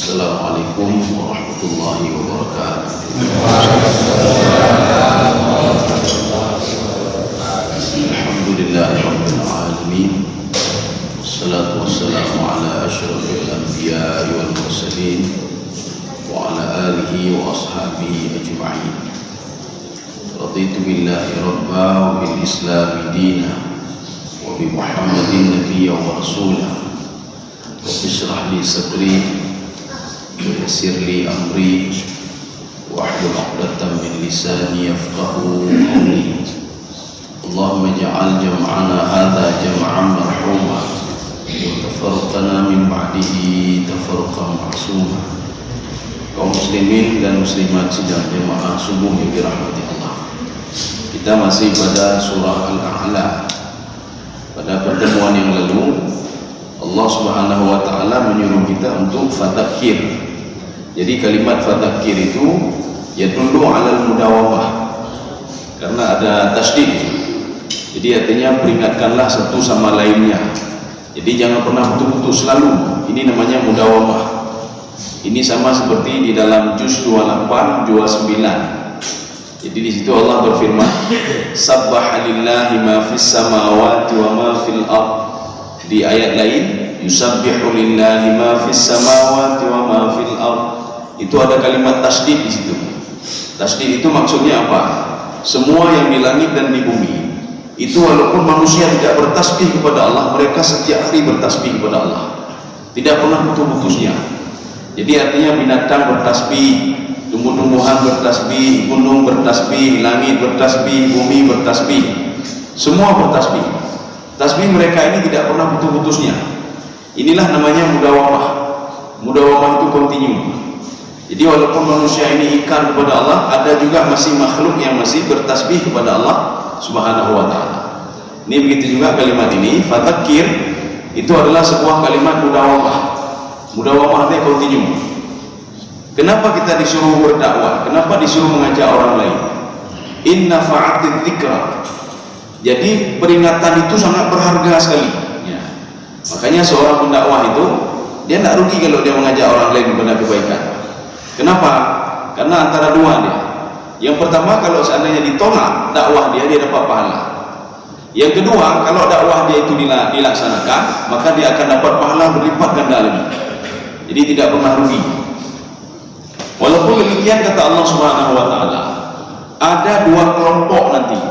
Assalamualaikum warahmatullahi wabarakatuh. Alhamdulillahirabbil alamin. Wassalatu wassalamu ala asyrafil anbiya'i wal mursalin wa ala alihi wa ashabihi ajma'in. Raditu billahi rabba wa bil islami dina wa bi Muhammadin nabiyya wa rasulah. Ishrah li sadri wa yassir li amri wahlul 'uqdatam min lisani yafqahu qawli. Allahumma ij'al jam'ana hadha jam'an marhuma wa tafarraqana min ba'dihi tafarruqan ma'suma. Kaum muslimin dan muslimat sidang jemaah subuh yang dirahmati Allah, kita masih pada surah Al-A'la. Pada pertemuan yang lalu Allah Subhanahu wa ta'ala menyuruh kita untuk fadzakir. Jadi kalimat fadzakir itu yadullu 'alal mudawamah, karena ada tasydid. Jadi artinya peringatkanlah satu sama lainnya. Jadi jangan pernah putus-putus selalu. Ini namanya mudawamah. Ini sama seperti di dalam juz 28 29. Jadi di situ Allah berfirman, sabbaha lillahi ma fis samawati wa ma fil ardh. Di ayat lain, yusabbihu lillahi ma fis samawati wa ma fil ardh. Itu ada kalimat tasydid di situ. Tasydid itu maksudnya apa? Semua yang di langit dan di bumi itu, walaupun manusia tidak bertasbih kepada Allah, mereka setiap hari bertasbih kepada Allah, tidak pernah putus-putusnya. Jadi artinya binatang bertasbih, tumbuh-tumbuhan bertasbih, gunung bertasbih, langit bertasbih, bumi bertasbih, semua bertasbih. Tasbih mereka ini tidak pernah putus-putusnya. Inilah namanya mudawamah. Mudawamah itu kontinu. Jadi walaupun manusia ini ingkar kepada Allah, ada juga masih makhluk yang masih bertasbih kepada Allah Subhanahu wa ta'ala. Ini begitu juga kalimat ini, fadzakir, itu adalah sebuah kalimat mudawamah. Mudawamah itu kontinu. Kenapa kita disuruh berdakwah? Kenapa disuruh mengajak orang lain? Inna fa'atid dzikra. Jadi peringatan itu sangat berharga sekali ya. Makanya seorang pendakwah itu dia tidak rugi kalau dia mengajak orang lain kepada kebaikan. Kenapa? Karena antara dua dia. Yang pertama, kalau seandainya ditolak dakwah dia dapat pahala. Yang kedua, kalau dakwah dia itu dilaksanakan, maka dia akan dapat pahala berlipat ganda lagi. Jadi tidak pernah rugi. Walaupun demikian, kata Allah Subhanahu wa ta'ala, ada dua kelompok nanti.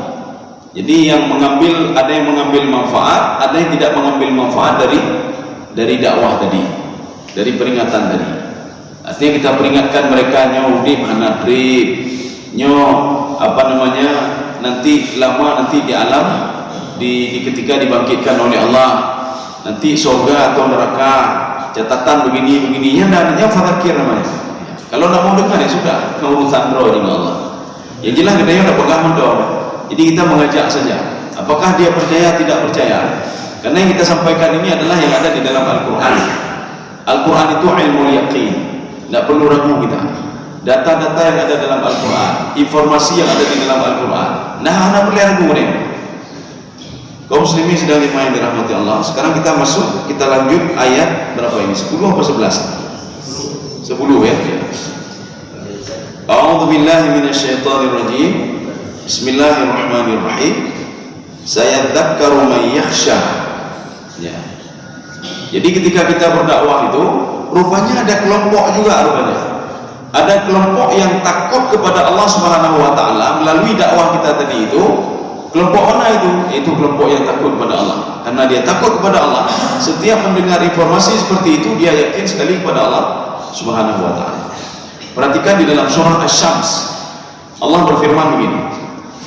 Jadi yang mengambil, ada yang mengambil manfaat, ada yang tidak mengambil manfaat dari dakwah tadi, dari peringatan tadi. Artinya kita peringatkan mereka, nyo udip hanadrib, nyo nanti lama nanti di alam, di ketika dibangkitkan oleh Allah, nanti surga atau neraka, catatan begininya, dan fadzakir namanya. Kalau tidak mau dengar ya sudah, urusan roh dengan Allah. Yang jelas kita tidak pegang mendorong. Jadi kita mengajak saja. Apakah dia percaya tidak percaya? Karena yang kita sampaikan ini adalah yang ada di dalam Al-Quran. Al-Quran itu ilmu yaqin, tidak perlu ragu kita. Data-data yang ada dalam Al-Quran, informasi yang ada di dalam Al-Quran, nah anda boleh ragu nih. Kaum muslimin sedang yang dirahmati Allah. Sekarang kita masuk, kita lanjut ayat berapa ini? 10 atau 11? 10 ya. A'udzu billahi minasyaitonir rajim. Bismillahirrahmanirrahim. Sayadzakkaru man yakhsha. Ya. Jadi ketika kita berdakwah itu, rupanya ada kelompok juga rupanya. Ada kelompok yang takut kepada Allah Subhanahu wa ta'ala melalui dakwah kita tadi itu. Kelompok mana itu? Itu kelompok yang takut kepada Allah. Karena dia takut kepada Allah, setiap mendengar informasi seperti itu, dia yakin sekali kepada Allah Subhanahu wa ta'ala. Perhatikan di dalam surah Asy-Syams, Allah berfirman begini,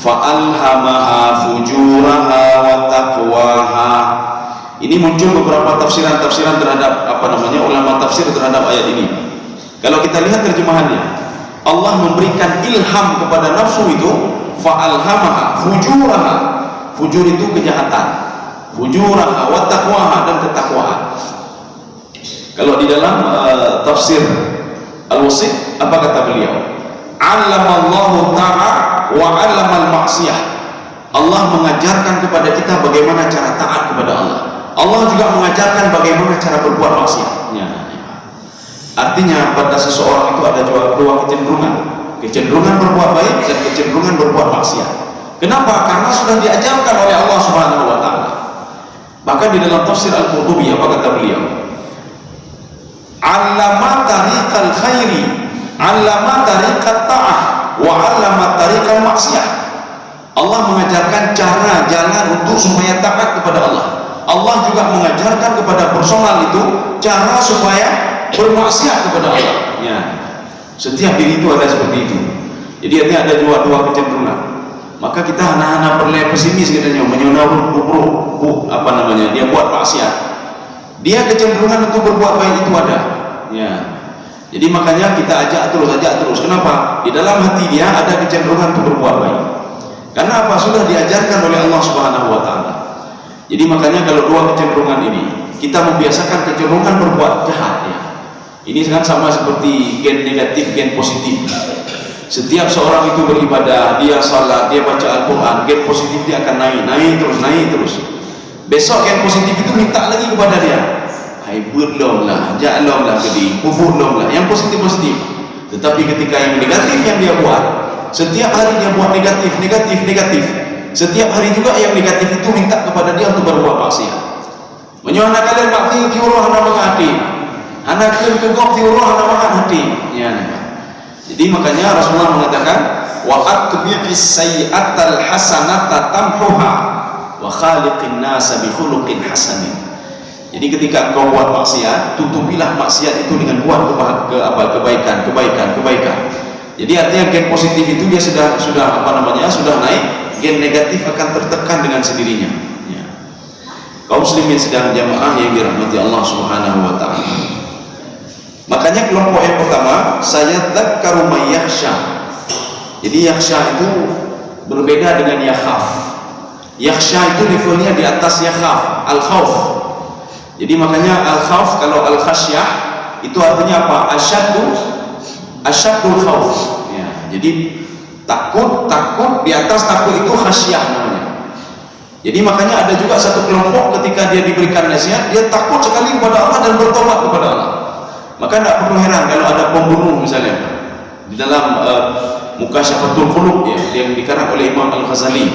fa'alhamaha fujuraha wa taqwaha. Ini muncul beberapa tafsiran terhadap ulama tafsir terhadap ayat ini. Kalau kita lihat terjemahannya, Allah memberikan ilham kepada nafsu itu, fa'alhamaha fujuraha. Fujur itu kejahatan, fujuraha wa taqwaha, dan ketakwaan. Kalau di dalam tafsir Al-Wasit, apa kata beliau? 'Allamallahu ta'a wa 'allamal maksiyah. Allah mengajarkan kepada kita bagaimana cara taat kepada Allah. Allah juga mengajarkan bagaimana cara berbuat maksiat. Artinya pada seseorang itu ada dua kecenderungan berbuat baik dan kecenderungan berbuat maksiat. Kenapa? Karena sudah diajarkan oleh Allah Subhanahu wa taala. Bahkan di dalam tafsir Al-Qurtubi apa kata beliau? 'Allama tariqal khairi, 'allama tariqat ta'ah, wa 'allama tariqal maksiyah. Allah mengajarkan cara jalan untuk supaya taat kepada Allah. Allah juga mengajarkan kepada personal itu cara supaya bermaksiat kepada Allah. Ya. Setiap diri itu ada seperti itu. Jadi artinya ada dua kecenderungan. Maka kita anak-anak perlu pesimis katanya, menyonau dia buat maksiat. Dia kecenderungan untuk berbuat baik itu ada. Ya. Jadi makanya kita ajak terus. Kenapa? Di dalam hati dia ada kecenderungan untuk berbuat baik. Karena apa? Sudah diajarkan oleh Allah Subhanahu wa taala. Jadi makanya kalau dua kecenderungan ini, kita membiasakan kecenderungan berbuat jahat ya. Ini kan sama seperti gen negatif, gen positif. Setiap seorang itu beribadah, dia salat, dia baca Al-Quran, gen positif dia akan naik terus. Besok gen positif itu minta lagi kepada dia, hai budlong lah, jalong lah gede, kubur dong lah, yang positif. Tetapi ketika yang negatif yang dia buat, setiap hari dia buat negatif. Setiap hari juga yang negatif itu minta kepada dia untuk berbuat maksiat. Menyuana kalian bakti kiuroh hana menghati, anak kalian kegok kiuroh hana menghati. Ya. Jadi makanya Rasulullah mengatakan wa atbi'is sayyi'atal hasanata tamhuha wa khaliqin nasa bi khuluqin hasanin. Jadi ketika engkau buat maksiat, tutupilah maksiat itu dengan buat kebaikan. Jadi artinya gen positif itu dia sudah naik, gen negatif akan tertekan dengan sendirinya. Ya. Kaum muslimin sedang jamaah yang dirahmati Allah Subhanahu wa taala. Makanya kelompok yang pertama, saya dzakkaru may yakhsha. Jadi yakhsha itu berbeda dengan yakhaf. Yakhsha itu levelnya di atas yakhaf, al-khauf. Jadi makanya al-khauf, kalau al-khasyah itu artinya apa? Asyadul khauf. Ya, jadi takut di atas takut itu khasyah namanya. Jadi makanya ada juga satu kelompok ketika dia diberikan nasihat, dia takut sekali kepada Allah dan bertobat kepada Allah. Maka tidak perlu heran kalau ada pembunuh misalnya di dalam Mukasyafatul Qulub ya, yang dikarang oleh Imam Al-Ghazali.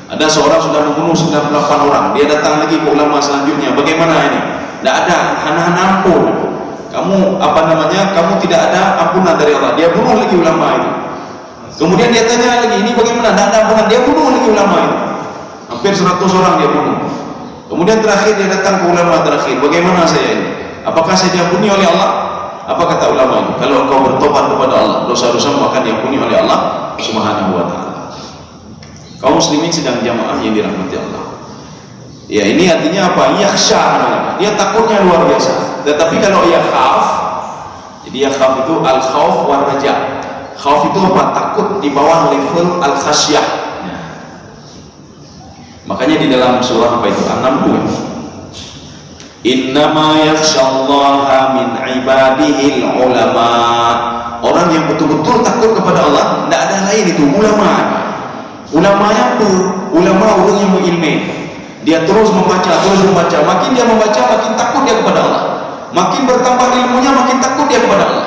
Ada seorang sudah membunuh 98 orang, dia datang lagi ke ulama selanjutnya, bagaimana ini? Tidak ada, hana ampun. Kamu kamu tidak ada ampunan dari Allah. Dia bunuh lagi ulama itu. Kemudian dia tanya lagi, ini bagaimana? Tidak ada ampunan. Dia bunuh lagi ulama itu. Hampir 100 orang dia bunuh. Kemudian terakhir dia datang ke ulama terakhir, bagaimana saya ini? Apakah saya diampuni oleh Allah? Apa kata ulama itu? Kalau engkau bertobat kepada Allah, dosa-dosamu akan diampuni oleh Allah Subhanahu wa taala. Kaum muslimin sedang jamaah yang dirahmati Allah. Ya, ini artinya apa? Yakhsha. Dia takutnya luar biasa. Tetapi kalau yakhaf, jadi yakhaf itu al-khauf wa raja. Khauf itu apa? Takut di bawah level al-khasyah. Ya. Makanya di dalam surah apa itu? An-Naml. Innama yakhshallaha min ibadihil ulama. Orang yang betul-betul takut kepada Allah, tidak ada lain itu ulama. Ulamanya itu ulama orang yang berilmu. Dia terus membaca. Makin dia membaca, makin takut dia kepada Allah. Makin bertambah ilmunya, makin takut dia kepada Allah.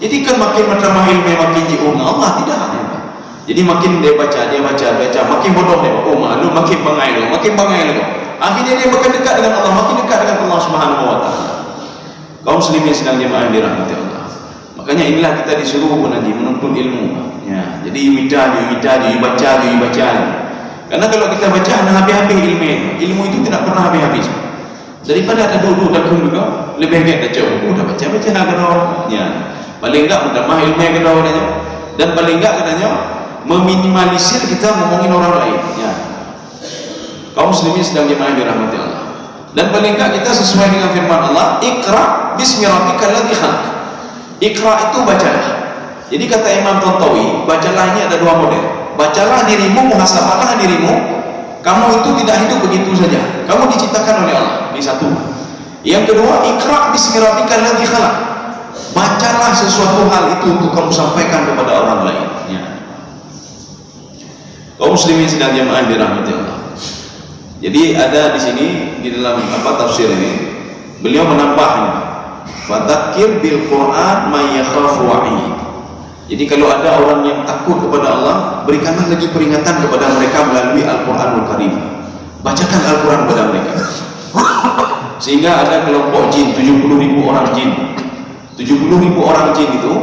Jadi kan makin bertambah ilmu, makin diurna Allah tidak. Jadi makin dia baca, makin bodoh dia. Oh malu, makin bangai. Akhirnya dia makin dekat dengan Allah, makin dekat dengan Allah Subhanahu wa taala. Kaum muslimin sedang jemaah dirahmati Allah. Makanya inilah kita disuruh menuntut ilmu. Ya, jadi baca. Karena kalau kita baca habis-habis ilmu itu tidak pernah habis-habis. Daripada ada duduk dan juga lebih baik baca buku, dah baca orang. Ya. Paling enggak menambah ilmu yang kita orangnya, dan paling enggak katanya meminimalisir kita ngomongin orang lain. Ya. Kaum muslimin sedang jemaah dirahmati Allah. Dan paling enggak kita sesuai dengan firman Allah, Iqra bismi rabbikal ladzi khalaq. Iqra itu bacalah. Jadi kata Imam Tantawi, bacalah ini ada dua model. Bacalah dirimu, muhasabahlah dirimu. Kamu itu tidak hidup begitu saja. Kamu diciptakan oleh Allah. Ini satu. Yang kedua, Iqra bismi rabbikal ladzi khalaq. Bacalah sesuatu hal itu untuk kamu sampaikan kepada orang lain. Ya. Kaum muslimin sedang jemaah dirahmati Allah. Jadi ada di sini di dalam tafsir ini beliau menambah Fadzakir bil Qur'an may yakhafu wa'id. Jadi kalau ada orang yang takut kepada Allah, berikanlah lagi peringatan kepada mereka melalui Al-Qur'anul Karim. Bacakan Al-Qur'an kepada mereka. Sehingga ada kelompok jin, 70.000 orang jin. 70.000 orang jin itu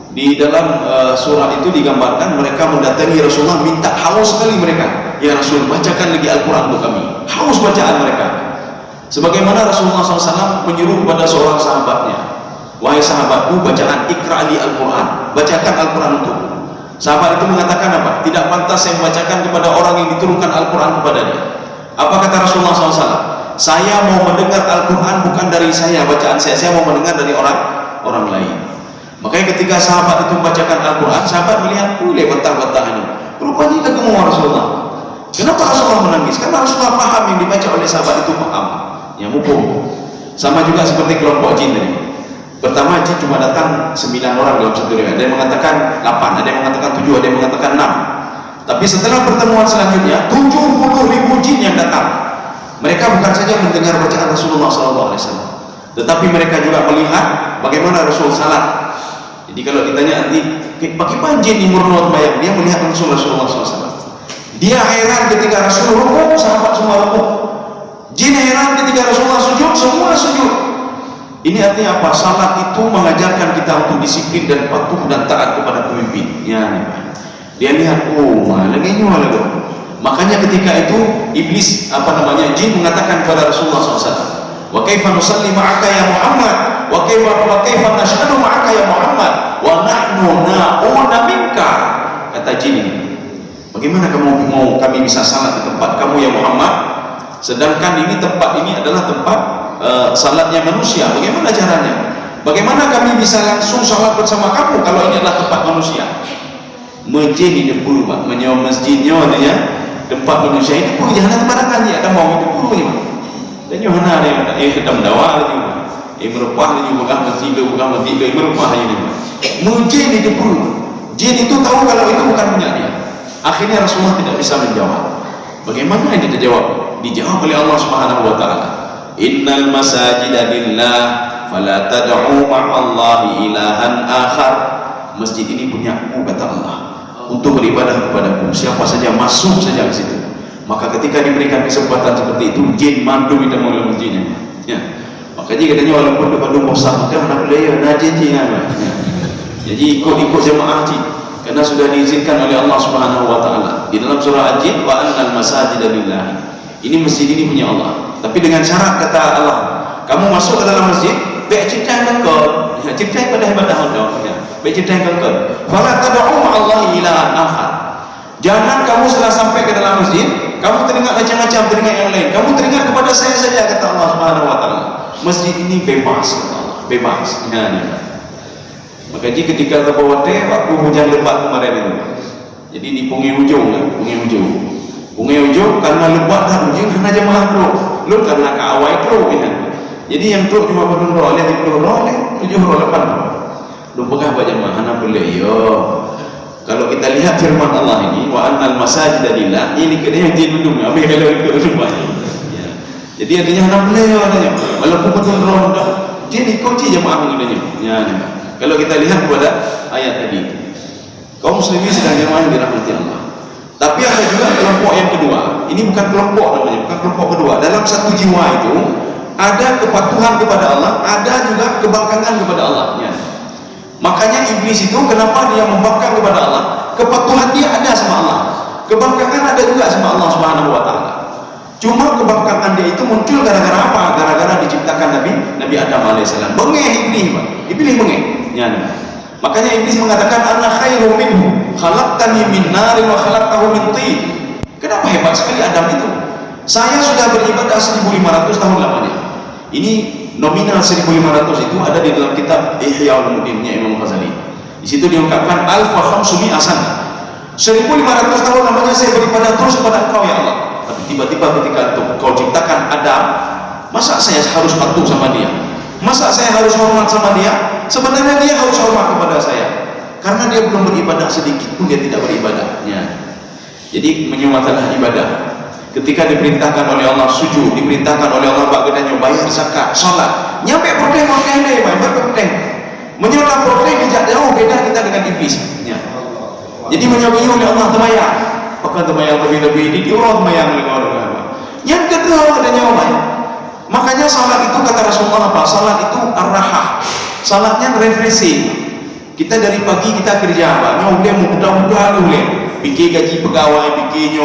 di dalam surah itu digambarkan mereka mendatangi Rasulullah, minta haus sekali mereka, ya Rasul, bacakan lagi Al-Quran untuk kami. Haus bacaan mereka. Sebagaimana Rasulullah SAW menyuruh kepada seorang sahabatnya, wahai sahabatku, bacaan ikra'li Al-Quran, bacakan Al-Quran untuk. Sahabat itu mengatakan apa? Tidak pantas saya membacakan kepada orang yang diturunkan Al-Quran kepadanya. Apa kata Rasulullah SAW? Saya mau mendengar Al-Quran bukan dari saya, bacaan saya mau mendengar dari orang lain. Makanya ketika sahabat itu membacakan Al-Quran, sahabat melihat, bantah-bantah ini, rupanya kagum Rasulullah. Kenapa Rasulullah menangis? Karena Rasulullah paham yang dibaca oleh sahabat itu, paham yang hukum. Sama juga seperti kelompok jin tadi. Pertama, jin cuma datang 9 orang dalam satu riwayat. Ada yang mengatakan 8, ada yang mengatakan 7, ada yang mengatakan 6. Tapi setelah pertemuan selanjutnya, 70.000 jin yang datang. Mereka bukan saja mendengar bacaan Rasulullah SAW, tetapi mereka juga melihat bagaimana Rasul salat. Jadi kalau ditanya nanti, bagaimana jin imurno bayang, dia melihat langsung Rasulullah SAW. Dia heran ketika Rasul rukuk, sahabat semua rukuk. Jin heran ketika Rasulullah sujud, semua sujud. Ini artinya apa? Salat itu mengajarkan kita untuk disiplin dan patuh dan taat kepada pemimpin. Ya, dia lihat, lagi nyual lagi. Makanya ketika itu iblis jin mengatakan kepada Rasulullah SAW, wa kaifa nusalli ma'aka ya Muhammad, wa kaifa nashhadu ma'aka ya Muhammad, wa nahnu na'una minka. Kata jin ini, bagaimana kamu mau kami bisa salat di tempat kamu ya Muhammad, sedangkan ini tempat ini adalah tempat salatnya manusia. Bagaimana caranya? Bagaimana kami bisa langsung salat bersama kamu kalau ini adalah tempat manusia? Masjid ini puluh, menyewa masjidnya adanya tempat manusia ini puluh, jangan tempat kaji ada mau itu puluh ni. Dan Yohana ada yang kita mendawal itu, merupah ini bukan masjid merupah ini. Masjid itu puluh. Jin itu tahu kalau itu bukan punya dia. Akhirnya Rasulullah tidak bisa menjawab. Bagaimana ini dijawab? Dijawab oleh Allah Subhanahu wa taala. Innal masajida lillah fala tad'u ma'allahi ilahan akhar. Masjid ini punyaku, kata Allah, untuk beribadah kepadaku. Siapa saja masuk saja ke situ. Maka ketika diberikan kesempatan seperti itu, jin mandu kita mulai masjidnya. Ya. Makanya katanya walaupun depan bosan, maka mana boleh ada jin. Jadi ikut jemaah jin, karena sudah diizinkan oleh Allah Subhanahu wa taala. Di dalam surah Al-Jin, wa annal masajida lillah. Ini masjid ini punya Allah. Tapi dengan syarat, kata Allah, kamu masuk ke dalam masjid, baik cerita engkau, cerita pada ibadah engkau, baik cerita engkau. Fala tad'u ma'allahi ilahan akhar. Jangan kamu setelah sampai ke dalam masjid, kamu teringat macam-macam, teringat yang lain. Kamu teringat kepada saya saja, kata Allah Subhanahu wa taala. Masjid ini bebas, kata Allah, bebas. Maka ketika terbawa waktu hujan lebat kemarin itu, jadi di Pungi Ujung karena lebat dah hujan, karena jemaah lu karena kaawai ya. Jadi yang truk cuma berdua oleh 10 oleh 7 8. Lu pegah baca mana boleh yo. Kalau kita lihat firman Allah ini, wa annal masajida lillah, ini kena jin dulu, ambil kalau ikut semuanya. Ya. Jadi artinya mana boleh yo adanya. Walaupun betul roh dah, dia ikuti jemaah adanya. Ya. Kalau kita lihat pada ayat tadi, kaum muslimin sedang jemaah dirahmati Allah. Tapi ada juga kelompok yang kedua. Ini bukan kelompok namanya, bukan kelompok kedua. Dalam satu jiwa itu ada kepatuhan kepada Allah, ada juga kebangkangan kepada Allah. Ya. Makanya iblis itu kenapa dia membangkang kepada Allah? Kepatuhan dia ada sama Allah, kebangkangan ada juga sama Allah Subhanahu wa taala. Cuma kebangkangan dia itu muncul gara-gara apa? Gara-gara diciptakan Nabi Adam alaihissalam. Bengeh iblis bengeh. Ya. Makanya iblis mengatakan ana khairum minhu, khalaqtani min narin wa khalaqtahu min tin. Kenapa hebat sekali Adam itu? Saya sudah beribadah 1500 tahun lamanya. Ini nominal 1500 itu ada di dalam kitab Ihya Ulumuddin-nya Imam Ghazali. Di situ diungkapkan alfa khamsumi asan. 1500 tahun lamanya saya beribadah terus kepada Engkau ya Allah. Tapi tiba-tiba ketika Engkau ciptakan Adam, masa saya harus patuh sama dia? Masa saya harus hormat sama dia? Sebenarnya dia harus hormat kepada saya, karena dia belum beribadah sedikit pun, dia tidak beribadah. Ya. Jadi menyuatalah ibadah. Ketika diperintahkan oleh Allah sujud, diperintahkan oleh Allah bagaimananya bayar zakat, salat, nyampe perkara ini, iblis. Ya. Jadi menyokongi oleh Allah temayang. Apakah temayang lebih-lebih ini diurut temayang oleh orang. Yang kedua adanya orang. Makanya salat itu kata Rasulullah apa? Salat itu ar-rahah. Salatnya refreshing. Kita dari pagi kita kerja apa? Nyobli mudah-mudahan boleh. Pikir gaji pegawai, pikir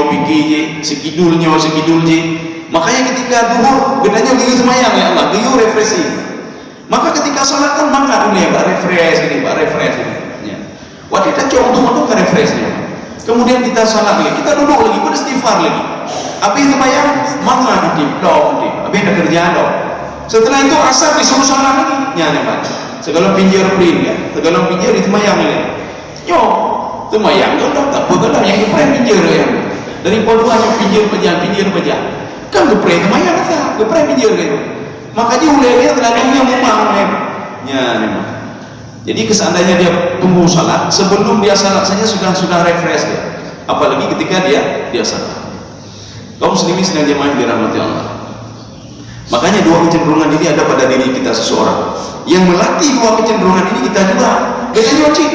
sekidulnya. Makanya ketika duhur, bedanya giyu semayang ya Allah, giyu refreshing. Maka ketika salat kan mangat boleh, Pak refresh ini, Pak refresh ini. Ya. Wah kita coba untuk ke refreshnya. Kemudian kita salat lagi, kita duduk lagi, beristighfar lagi. Habis semayang, mangat nanti, habis ada kerjaan dong. Setelah itu asar disuruh salat lagi, nyane Pak. Segala pinjir print ya, segala pinjir itu mayang ini. Yo, itu mayang tu tak apa kalau yang keprem pinjir ya. Dari poduannya pinjir pejam. Kan keprem itu mayang tak, keprem pinjir gitu. Makanya ulangnya terlalunya memang ya memang. Jadi seandainya dia tunggu salat, sebelum dia salat saja sudah refresh dia. Apalagi ketika dia salat. Kaum muslimin sedang jemaah dirahmati Allah. Makanya dua kecenderungan ini ada pada diri kita seseorang. Yang melatih dua kecenderungan ini kita juga kita nyuci.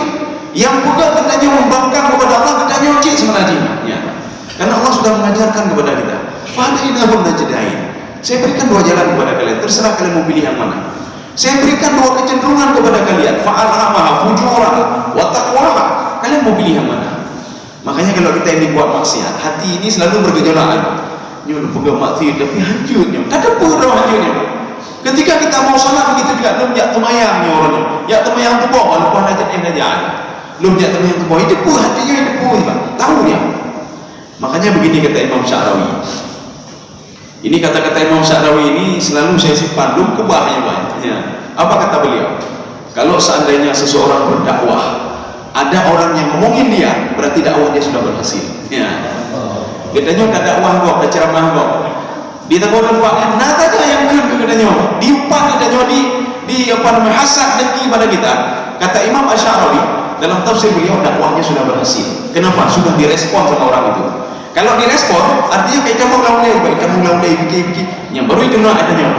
Yang juga kita membangkang kepada Allah kita nyuci sebenarnya. Ya. Karena Allah sudah mengajarkan kepada kita. Fa'inahum najdain. Saya berikan dua jalan kepada kalian. Terserah kalian mau pilih yang mana. Saya berikan dua kecenderungan kepada kalian. Fa'alhamaha fujuraha wa taqwaha. Kalian mau pilih yang mana? Makanya kalau kita ini buat maksiat, hati ini selalu bergejolak. Nyuruh pegang maksiat tapi hancurnya. Tak ada pura hancurnya. Ketika kita mau salat begitu juga, belum jak temayang ni orangnya. Jak temayang tu bawa walaupun hajat aja. Belum jak temayang tu bawa, hidup hatinya hidup tahu dia. Makanya begini kata Imam Sya'rawi. Ini kata-kata Imam Sya'rawi ini selalu saya simpan, belum kubahnya banyak. Ya. Apa kata beliau? Kalau seandainya seseorang berdakwah, ada orang yang ngomongin dia, berarti dakwah dia sudah berhasil. Ya. Katanya ada dakwah kok, ada ceramah kok. Di tempat tempatnya, nada aja yang katanya, diupan katanya di apa namanya hasad dengki pada kita. Kata Imam Asy'ari dalam tafsir beliau dakwahnya sudah berhasil. Kenapa? Sudah direspon sama orang itu. Kalau direspon, artinya kayak kamu laulai, bikin. Yang baru itu nak adanya.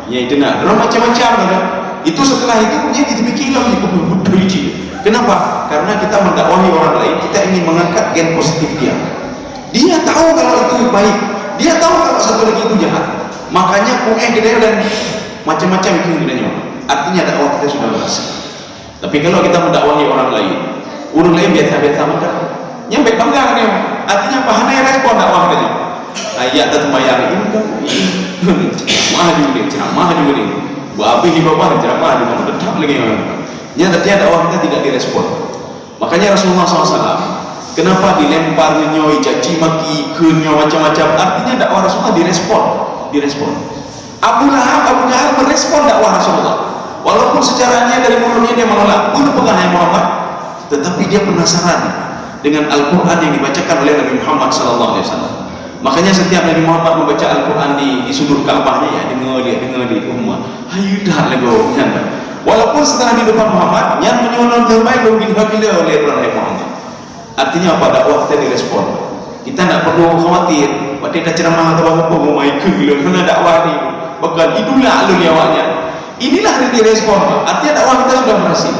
Ya itu nak. Orang macam-macam ada. Itu setelah itu dia dibikin lagi begitu. Kenapa? Karena kita mendakwahi orang lain, kita ingin mengangkat gen positif dia. Dia tahu kalau itu baik. Dia tahu kalau satu lagi itu jahat. Makanya kita dan macam-macam itu gunanya. Artinya dakwah kita sudah berhasil. Tapi kalau kita mendakwahi orang lain biasa-biasa macam nyampe bangga dia. Artinya apa? Hanya respon dakwah dia. Ayat dan bayar ini kan ceramah juga ni. Buat habis di bawah ceramah di mana tetap lagi. Nya artinya dakwah kita tidak direspon. Makanya Rasulullah SAW kenapa dilempar nyoi, caci maki, kenyo macam-macam? Artinya dakwah Rasulullah direspon. Abu Jahal merespon dakwah Rasulullah. Walaupun secaranya dari mulutnya dia menolak, bunuh pegangan Muhammad, tetapi dia penasaran dengan Al-Quran yang dibacakan oleh Nabi Muhammad SAW. Makanya setiap Nabi Muhammad membaca Al-Quran di sudut Ka'bahnya, ya dengar di rumah. Ayo dah lagu. Walaupun setelah di depan Muhammad, yang menyuruh terbaik bila oleh Nabi Muhammad. Artinya apa? Dakwah kita direspon. Kita tak perlu khawatir. Waktu kita ceramah atau apa mau main ke bila kena dakwah ni. Bahkan itulah alur awalnya. Inilah yang direspon. Artinya dakwah kita sudah berhasil.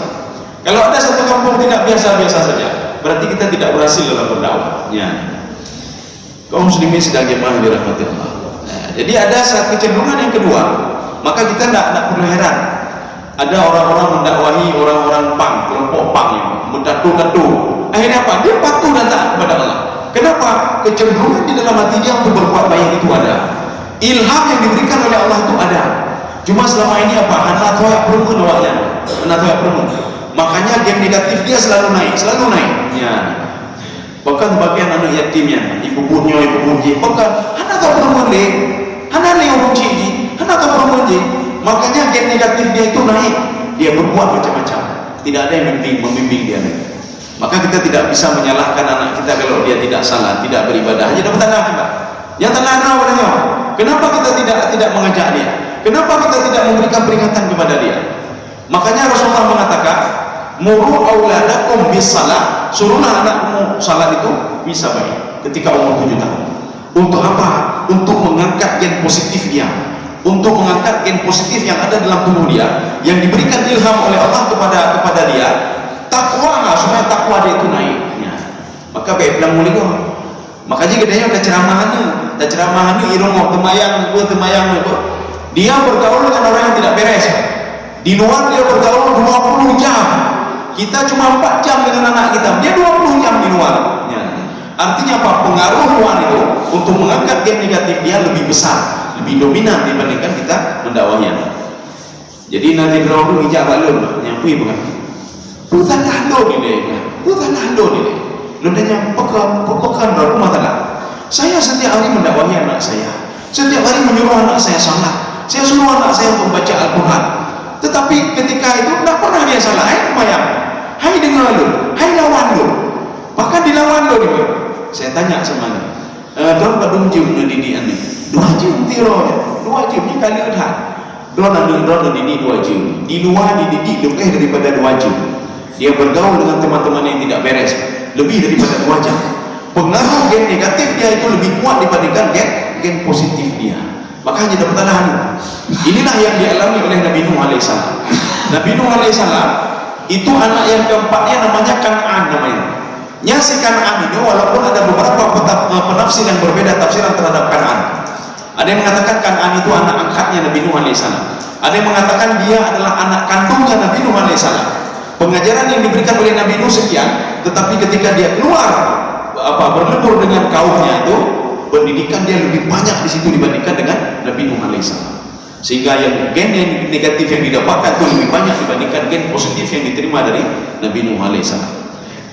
Kalau ada satu kampung tidak biasa-biasa saja, berarti kita tidak berhasil dalam berdakwah. Ya. Kaum muslimin sedang jemaah dirahmati Allah. Nah, jadi ada satu kecenderungan yang kedua. Maka kita tidak perlu heran. Ada orang-orang mendakwahi orang-orang kelompok pang yang mendatu-datu. Akhirnya apa? Dia patuh dan taat kepada Allah. Kenapa? Kecenderungan di dalam hati dia untuk berbuat baik itu ada. Ilham yang diberikan oleh Allah itu ada. Cuma selama ini apa? Anak toyak perempuan awaknya. Anak toyak perempuan. Makanya gen negatif dia selalu naik. Ya. Bahkan bagian anak yatimnya, ibu punya. Bahkan anak toyak perempuan le. Anak le orang cik. Anak toyak perempuan je. Makanya gen negatif dia itu naik. Dia berbuat macam-macam. Tidak ada yang membimbing dia lagi. Maka kita tidak bisa menyalahkan anak kita kalau dia tidak salah, tidak beribadah. Hanya dapat tanah kita. Yang tanah padanya. Kenapa kita tidak mengajak dia? Kenapa kita tidak memberikan peringatan kepada dia? Makanya Rasulullah mengatakan, "Muru auladakum bis salah." Suruhlah anakmu salat itu bisa baik ketika umur 7 tahun. Untuk apa? Untuk mengangkat gen positif dia. Untuk mengangkat gen positif yang ada dalam tubuh dia, yang diberikan ilham oleh Allah kepada dia. takwa nggak supaya takwa dia itu naik ya. Maka baik bilang muli kok makanya gedenya udah ceramahan irung temayang dia bergaul dengan orang yang tidak beres. Di luar dia bergaul 20 jam, kita cuma 4 jam dengan anak kita, dia 20 jam di luar ya. Artinya apa? Pengaruh luar itu untuk mengangkat gen negatif dia lebih besar, lebih dominan dibandingkan kita mendakwahinya. Jadi nanti berlalu hijab balon nyampi bukan putan hando ni dia lu tanya pekan baru masalah. Saya setiap hari mendakwahi anak saya, setiap hari menyuruh anak saya salat, saya suruh anak saya membaca Al-Quran, tetapi ketika itu tidak pernah dia salah. Bayang, hai dengar lu, hai lawan lu, bahkan dilawan lu dia. Saya tanya sama dia, don badung jum nu didian ni 2 jum tiro, 2 jum ni kali udah don dini 2 jum di luar dididik lebih daripada 2 jum. Dia bergaul dengan teman-teman yang tidak beres lebih daripada 2 jam. Pengaruh gen negatif dia itu lebih kuat dibandingkan gen positif dia. Makanya dapat inilah yang dialami oleh Nabi Nuh alaihissalam. Nabi Nuh alaihissalam itu anak yang keempatnya namanya Kan'an namanya. Si Kan'an ini walaupun ada beberapa penafsir yang berbeda tafsiran terhadap Kan'an. Ada yang mengatakan Kan'an itu anak angkatnya Nabi Nuh alaihissalam. Ada yang mengatakan dia adalah anak kandungnya Nabi Nuh alaihissalam. Pengajaran yang diberikan oleh Nabi Nuh sekian, tetapi ketika dia keluar berlebur dengan kaumnya itu, pendidikan dia lebih banyak di situ dibandingkan dengan Nabi Nuh alaihissalam. Sehingga yang gen yang negatif yang didapatkan itu lebih banyak dibandingkan gen positif yang diterima dari Nabi Nuh alaihissalam.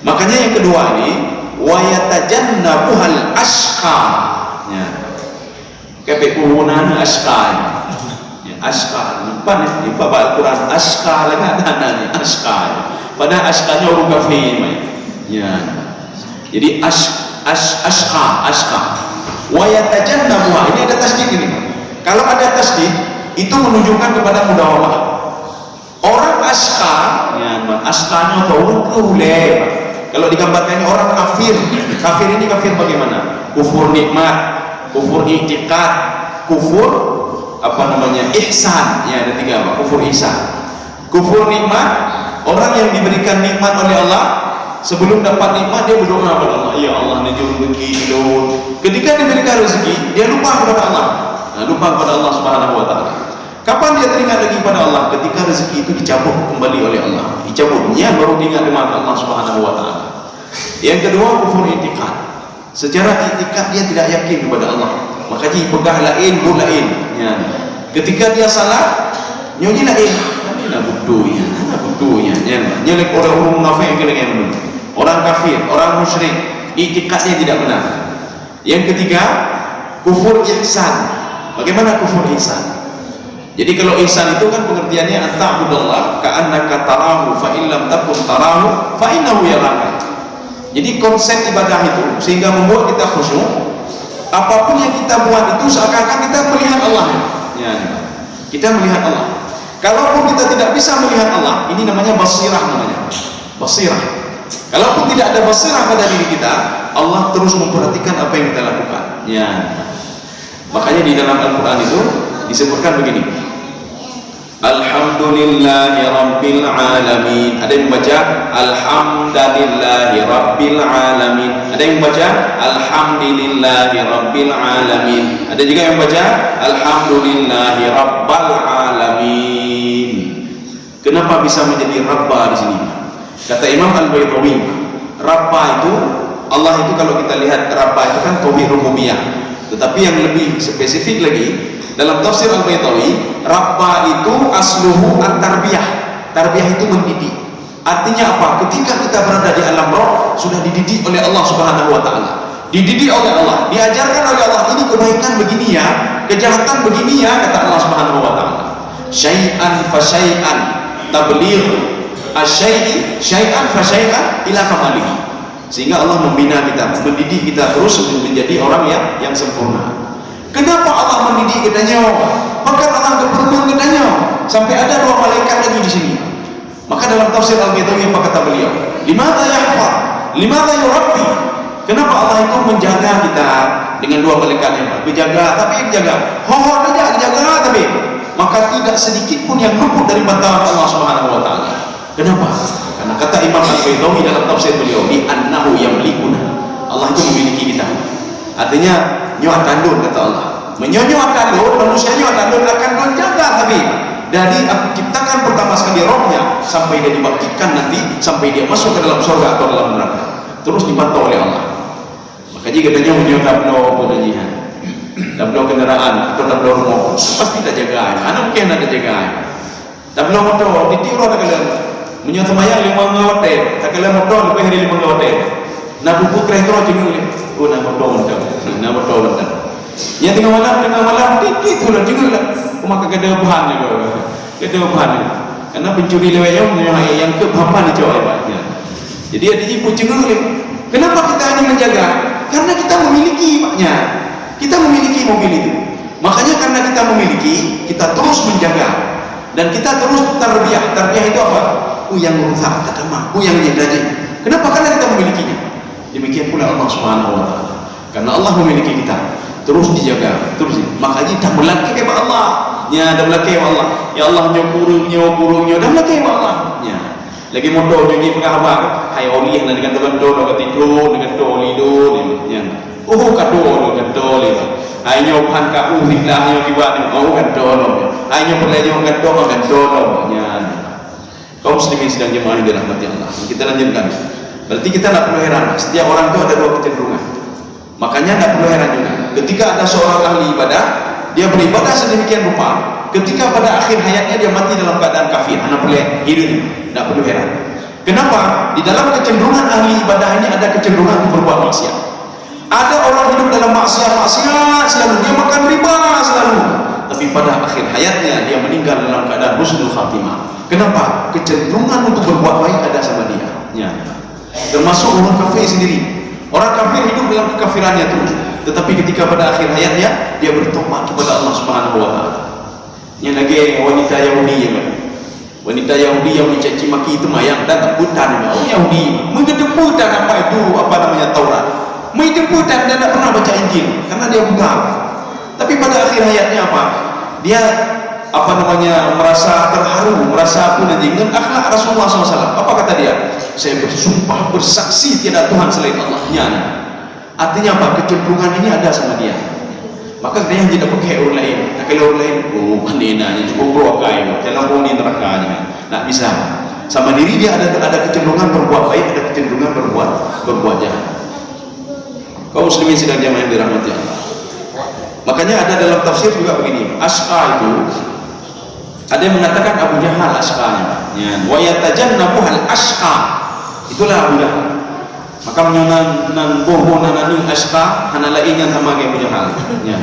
Makanya yang kedua ini wa yatajannabuhal ashqa. Ya. Kayak puhunan ashqa. Ya, ashqa. Nampak di bab Al-Quran ashqa lagi ada ni ashqa. Pada ashqanya orang kafir. Ya. Jadi ashqa. Wa yatajannabuha. Ini ada tasdid ini. Kalau ada tasdid itu menunjukkan kepada mudawamah. Orang ashqa, ya, ashqanya tahu boleh. Kalau digambarkan ini orang kafir, kafir ini kafir bagaimana? Kufur nikmat, kufur i'tiqad, kufur ihsan. Ya, ada 3 kufur ihsan. Kufur nikmat, orang yang diberikan nikmat oleh Allah, sebelum dapat nikmat dia berdoa kepada Allah, ya Allah najur rezeki dulu. Ketika diberikan rezeki, dia lupa kepada Allah. Lupa kepada Allah Subhanahu wa taala. Kapan dia teringat lagi kepada Allah? Ketika rezeki itu dicabut kembali oleh Allah. Dicabutnya baru diingat kepada Allah Subhanahu wa taala. Yang kedua, kufur i'tiqad. Secara i'tiqad dia tidak yakin kepada Allah. Makanya pegah lain, bu lain. Ya. Ketika dia salah, nyonya lain. Ini budunya. Ya. Nyelek orang munafik yang orang kafir, orang musyrik, i'tiqadnya tidak benar. Yang ketiga, kufur ihsan. Bagaimana kufur ihsan? Jadi kalau ihsan itu kan pengertiannya anta'budallah ka'annaka tarahu fa in lam takun tarahu fa innahu yaraka. Jadi konsep ibadah itu sehingga membuat kita khusyuk. Apapun yang kita buat itu seakan-akan kita melihat Allah. Ya, kita melihat Allah. Kalaupun kita tidak bisa melihat Allah, ini namanya basirah namanya. Basirah. Kalaupun tidak ada basirah pada diri kita, Allah terus memperhatikan apa yang kita lakukan. Ya. Makanya di dalam Al-Quran itu disebutkan begini, Alhamdulillahi Rabbil Alamin. Ada yang membaca Alhamdulillahi Rabbil Alamin. Ada yang membaca Alhamdulillahi Rabbil Alamin. Ada juga yang membaca Alhamdulillahi Rabbil Alamin. Kenapa bisa menjadi Rabba di sini? Kata Imam Al-Baydawi, Rabba itu Allah itu kalau kita lihat Rabba itu kan tauhid rububiyah. Tetapi yang lebih spesifik lagi dalam tafsir Al-Baydawi, Rabba itu asluhu at-tarbiyah. Tarbiyah itu mendidik. Artinya apa? Ketika kita berada di alam roh, sudah dididik oleh Allah Subhanahu wa taala. Dididik oleh Allah, diajarkan oleh Allah, ini kebaikan begini ya, kejahatan begini ya, kata Allah Subhanahu wa taala. Syai'an fa syai'an tabligh asy-syai'i syai'an fa syai'an ila kamalihi. Sehingga Allah membina kita, mendidik kita terus menjadi orang yang sempurna. Kenapa Allah mendidik katanya? Bahkan Allah berfirman katanya sampai ada 2 malaikat lagi di sini. Maka dalam tafsir Al-Baydawi apa kata beliau? Limadza yahfaz? Limadza yurabbi? Kenapa Allah itu menjaga kita dengan 2 malaikat yang menjaga, tapi jaga. Tidak jaga tapi maka tidak sedikit pun yang luput dari bantuan Allah Subhanahu wa taala. Kenapa? Karena kata Imam Al-Baydawi dalam tafsir beliau di annahu yamlikuna. Allah itu memiliki kita. Artinya nyawa tandun kata Allah. Menyonyo tandun, manusia nyawa tandun akan menjaga Habib. Dari aku ciptakan pertama sekali rohnya sampai dia dibangkitkan nanti sampai dia masuk ke dalam surga atau dalam neraka. Terus dipantau oleh Allah. Maka jika katanya menyo tablo penajian, tablo kendaraan atau tablo rumah pasti tak jaga. Anak mungkin ada jaga. Tablo motor ditiru ada kalian. Menyo temayang 5 hotel, tak kalian motor lebih dari 5 hotel. Nak buku kereta jengul. Oh nak motor nak motor dah. Yang tengah malam dikit lah jengul lah. Maka kena bahan ni karena pencuri lewat yang ke berapa ni jawab ya. Jadi ada ibu jenguk ni. Kenapa kita hanya menjaga? Karena kita memiliki maknya. Kita memiliki mobil itu. Makanya karena kita memiliki, kita terus menjaga dan kita terus tarbiyah. Tarbiyah itu apa? Yang rusak, kata mak, yang jadi. Kenapa? Karena kita memilikinya. Demikian pula Allah Subhanahu wa taala. Karena Allah memiliki kita, terus dijaga, terus. Makanya dah melaki kepada Allah. Ya, dah melaki kepada Allah. Ya Allah nyuruh dah melaki kepada Allah. Ya. Lagi motor jadi pengabar, hai oli yang dengan teman do tidur dengan oli do ya. Oh kado dengan do itu. Hai nyopan ka uhilah nyo kibat oh kado. Hai nyopelnya kado ya. Kaum muslimin sedang jemaah yang dirahmati Allah. Kita lanjutkan. Berarti kita tidak perlu heran. Setiap orang itu ada dua kecenderungan. Makanya tidak perlu heran juga. Ketika ada seorang ahli ibadah, dia beribadah sedemikian rupa. Ketika pada akhir hayatnya dia mati dalam keadaan kafir, anak boleh hidup, tidak perlu heran. Kenapa? Di dalam kecenderungan ahli ibadah ini ada kecenderungan untuk berbuat maksiat. Ada orang hidup dalam maksiat selalu, dia makan riba selalu. Tapi pada akhir hayatnya dia meninggal dalam keadaan husnul khatimah. Kenapa? Kecenderungan untuk berbuat baik ada sama dia. Ya. Termasuk orang kafir sendiri. Orang kafir hidup dalam kekafirannya terus. Tetapi ketika pada akhir hayatnya dia bertobat kepada Allah Subhanahu wa taala. Yang lagi wanita Yahudi ya, wanita Yahudi yang mencaci maki itu mayang dan teputan Yahudi mengedeputan apa itu namanya Taurat, mengedeputan dan tidak pernah baca Injil karena dia buta. Tapi pada akhir hayatnya apa? Dia merasa terharu, merasa dengan akhlak Rasulullah SAW. Apa kata dia? Saya bersumpah bersaksi tiada Tuhan selain Allah. Artinya apa? Kecenderungan ini ada sama dia. Maka dia yang tidak pakai orang lain. Tak kalau orang lain, oh panenanya cukup berokai, dalam boni nerakanya. Tak bisa. Sama diri dia ada kecenderungan berbuat baik, ada kecenderungan berbuat jahat. Kaum muslimin sedang jamaah yang dirahmati Allah. Makanya ada dalam tafsir juga begini. Asqa itu ada yang mengatakan Abu Jahal asqanya. Ya, wa yatajannabu hal asqa. Itulah Abu Jahal. Maka menyonan bohon nananu asqa hana lainnya sama kayak Abu Jahal. Ya.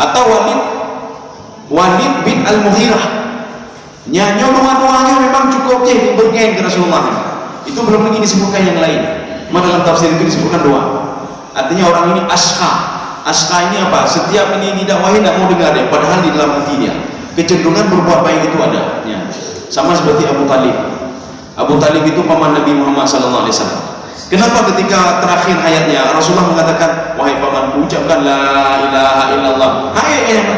Atau Walid bin Al-Mughirah. Nyanyo doa-doanya memang cukup je bergeng ke Rasulullah. Itu belum lagi disebutkan yang lain. Maka dalam tafsir itu disebutkan doa. Artinya orang ini asqa. Asqa ini apa? Setiap ini didakwahi tidak mau dengar dia, padahal di dalam hati dia kecenderungan berbuat baik itu ada. Ya. Sama seperti Abu Talib. Abu Talib itu paman Nabi Muhammad SAW. Kenapa ketika terakhir hayatnya Rasulullah mengatakan, wahai pamanku ucapkan la ilaha illallah.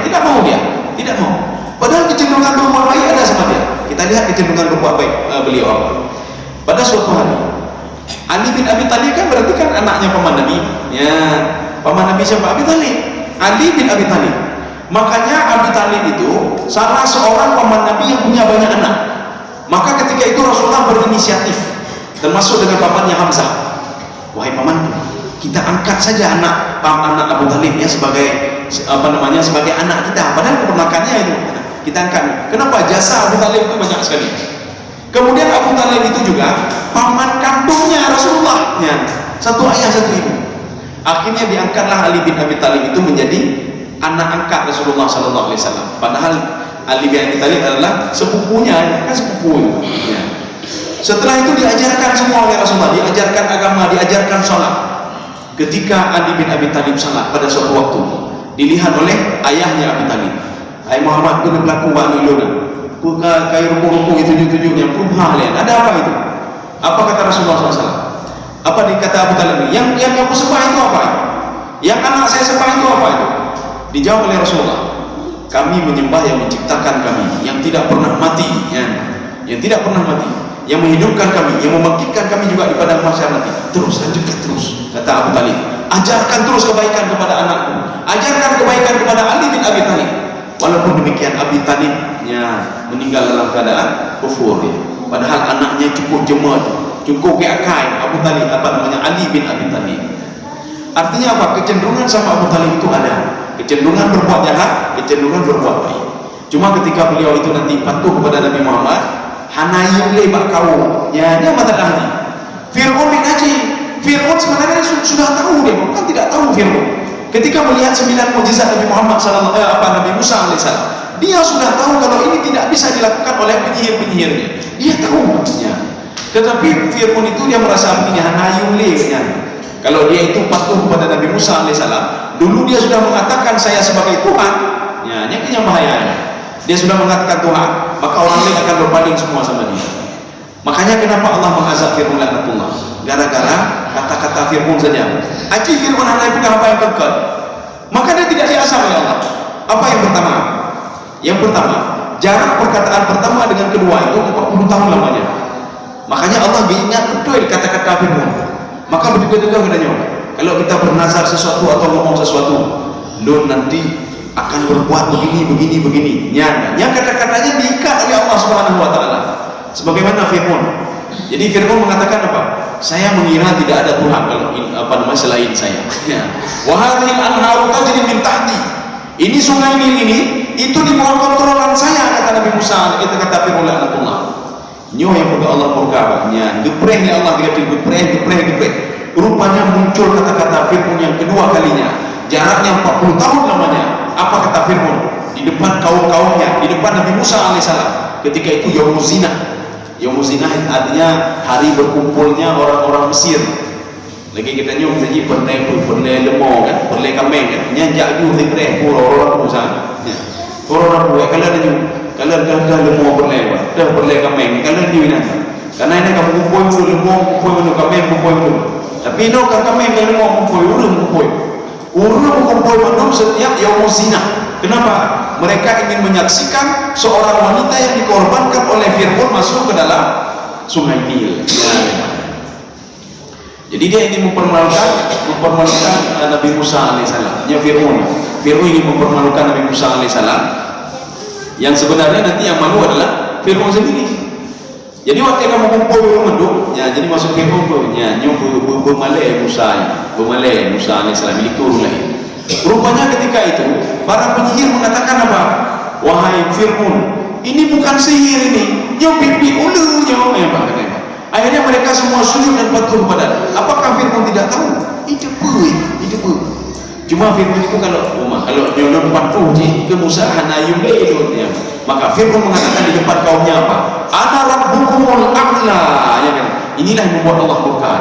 Tidak mau dia, tidak mau. Padahal kecenderungan berbuat baik ada sama dia. Kita lihat kecenderungan berbuat baik beliau apa. Pada suatu hari Ali bin Abi Thalib kan berarti kan anaknya paman Nabi. Ya, paman Nabi siapa? Abi Thalib. Ali bin Abi Thalib. Makanya Abi Thalib itu salah seorang paman Nabi yang punya banyak anak. Maka ketika itu Rasulullah berinisiatif, termasuk dengan pamannya Hamzah. Wahai paman, kita angkat saja anak Abu Thalib ya sebagai sebagai anak kita. Padahal keponakannya itu kita angkat. Kenapa? Jasa Abu Thalib itu banyak sekali. Kemudian Abu Thalib itu juga paman kandungnya Rasulullah. Ya, satu ayah satu ibu. Akhirnya diangkatlah Ali bin Abi Thalib itu menjadi anak angkat Rasulullah SAW. Padahal Ali bin Abi Thalib adalah sepupunya, kan sepupu. Ya. Setelah itu diajarkan semua oleh Rasulullah, diajarkan agama, diajarkan sholat. Ketika Ali bin Abi Thalib salat pada suatu waktu, dilihat oleh ayahnya Abi Thalib. Hai Muhammad, kena berlaku waktu iluna. Buka kayu rumput-rumput itu tujuh-tujuhnya. Ada apa itu? Apa kata Rasulullah SAW? Apa dikata Abu Thalib? Yang kamu sembah itu apa itu? Yang anak saya sembah itu apa itu? Dijawab oleh Rasulullah, kami menyembah yang menciptakan kami, yang tidak pernah mati, yang tidak pernah mati. yang menghidupkan kami, yang membangkitkan kami juga di padang mahsyar nanti. Terus, lanjutkan terus, kata Abu Talib. Ajarkan terus kebaikan kepada anakku, ajarkan kebaikan kepada Ali bin Abi Thalib. Walaupun demikian Abi Talibnya meninggal dalam keadaan kufur ya. Padahal anaknya cukup jemaat, cukup keakai Abu Talib, Ali bin Abi Thalib. Artinya apa? Kecenderungan sama Abu Talib itu ada, kecenderungan berbuat jahat, kecenderungan berbuat baik. Cuma ketika beliau itu nanti patuh kepada Nabi Muhammad, hanayum le bak kau, ya dia mata hati. Fir'aun bin Haji, Fir'aun sebenarnya sudah tahu, dia bukan tidak tahu Fir'aun. Ketika melihat 9 mukjizat Nabi Muhammad Nabi Musa alaihissalam, dia sudah tahu kalau ini tidak bisa dilakukan oleh penyihir-penyihirnya. Dia tahu maksudnya. Tetapi Fir'aun itu dia merasa begini, hanayum le nya. Kalau dia itu patuh kepada Nabi Musa alaihissalam, dulu dia sudah mengatakan saya sebagai Tuhan, ya ini yang bahayanya. Dia sudah mengatakan Tuhan, maka orang lain akan berpaling semua sama dia. Makanya kenapa Allah mengazab Fir'aun laknatullah? Gara-gara kata-kata Fir'aun saja. Aji Fir'aun hanya bukan apa yang kekal, maka dia tidak diazab oleh Allah. Apa yang pertama? Yang pertama, jarak perkataan pertama dengan kedua itu 40 tahun lamanya. Makanya Allah ingat betul kata-kata Fir'aun. Maka begitu juga katanya, kalau kita bernazar sesuatu atau ngomong sesuatu, lo nanti akan berbuat begini. Yang kata-katanya diikat oleh Allah Subhanahu wa taala. Sebagaimana Fir'aun. Jadi Fir'aun mengatakan apa? Saya mengira tidak ada Tuhan kalau selain saya. Ya. Wa hadhil anharu tajri min tahti. Ini sungai ini itu di bawah kontrolan saya, kata Nabi Musa, itu kata Fir'aun laknatullah. Nyo yang mudah Allah murka, nya gepreh ya Allah, dia gepreh. Rupanya muncul kata-kata Fir'aun yang kedua kalinya. Jaraknya 40 tahun lamanya. Apa kata Fir'aun? Di depan kaum-kaumnya, di depan Nabi Musa alaihissalam. Ketika itu Yaumuz Zinah. Yaumuz Zinah artinya hari berkumpulnya orang-orang Mesir. Lagi kita nyum saja pernah lemau kan, pernah kambing kan. Nyanjak ju gepreh orang Musa. Ya. Orang buat kalau ada nyum, kalau dah lemau pernah, dah pernah kambing. Kalau dia nanti. Karena ini kamu kumpul lemau, kumpul kambing, kumpul. Tapi no kambing kalau lemau kumpul. Urung kumpul manusia setiap Yaumuz Zinah. Kenapa? Mereka ingin menyaksikan seorang wanita yang dikorbankan oleh Fir'aun masuk ke dalam sungai Nil. Jadi dia ingin mempermalukan Nabi Musa alaihissalam. Ya Fir'aun ingin mempermalukan Nabi Musa alaihissalam. Yang sebenarnya nanti yang malu adalah Fir'aun sendiri. Jadi waktu kamu kumpul menduk, ya jadi masuk Fir'aun tu, ya bermalai Musa alaihissalam itu mulai. Rupanya ketika itu para penyihir mengatakan apa? Wahai Fir'aun, ini bukan sihir ini, nyo pipi ulu nyo. Akhirnya mereka semua sujud dan patuh kepada. Apakah Fir'aun tidak tahu? Itu pun. Cuma Fir'aun itu kalau nyo patuh ke Musa hanayum itu. Maka Fir'aun mengatakan di depan kaumnya apa? Ana rabbukumul a'la. Ya kan? Inilah yang membuat Allah murka.